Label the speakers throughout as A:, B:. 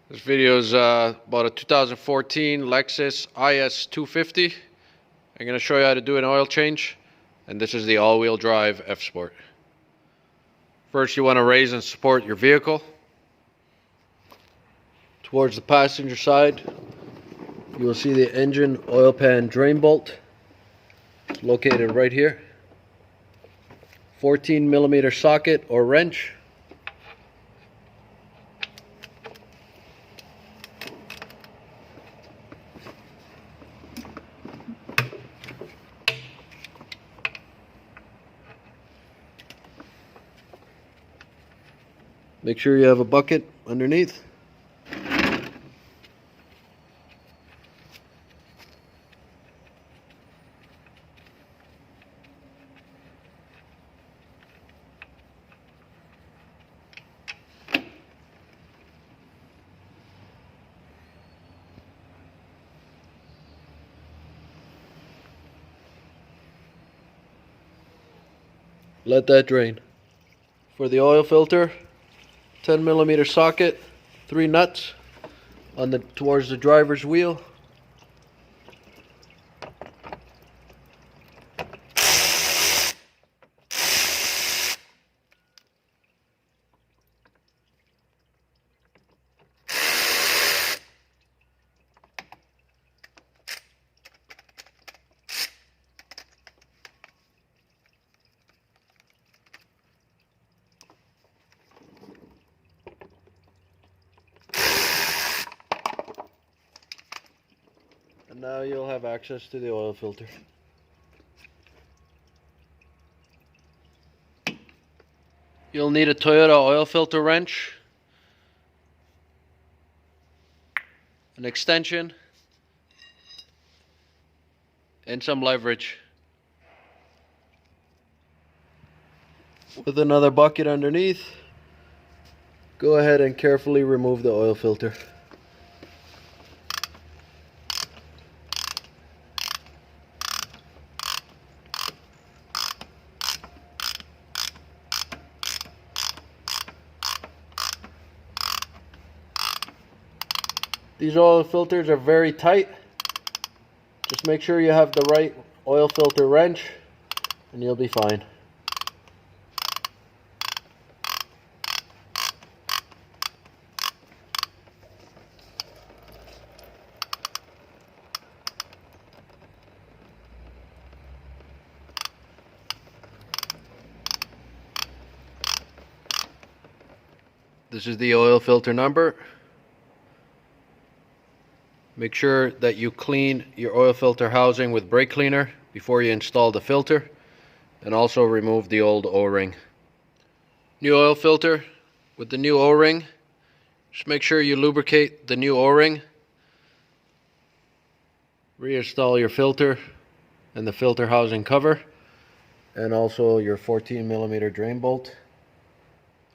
A: This video is about a 2014 Lexus is250. I'm going to show you how to do an oil change, and this is the all-wheel drive F-Sport. First, you want to raise and support your vehicle. Towards the passenger side, you will see the engine oil pan drain bolt. It's located right here. 14mm socket or wrench. Make sure you have a bucket underneath. Let that drain. For the oil filter, 10mm socket, 3 nuts on towards the driver's wheel. And now you'll have access to the oil filter. You'll need a Toyota oil filter wrench, an extension, and some leverage. With another bucket underneath, go ahead and carefully remove the oil filter. These oil filters are very tight. Just make sure you have the right oil filter wrench and you'll be fine. This is the oil filter number. Make sure that you clean your oil filter housing with brake cleaner before you install the filter, and also remove the old O-ring. New oil filter with the new O-ring. Just make sure you lubricate the new O-ring. Reinstall your filter and the filter housing cover, and also your 14mm drain bolt.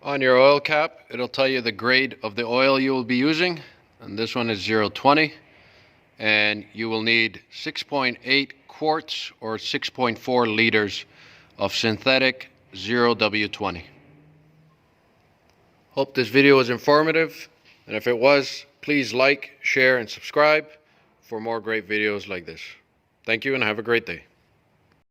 A: On your oil cap, it'll tell you the grade of the oil you will be using, and this one is 020. And you will need 6.8 quarts or 6.4 liters of synthetic 0W20. Hope this video was informative, and if it was, please like, share, and subscribe for more great videos like this. Thank you and have a great day.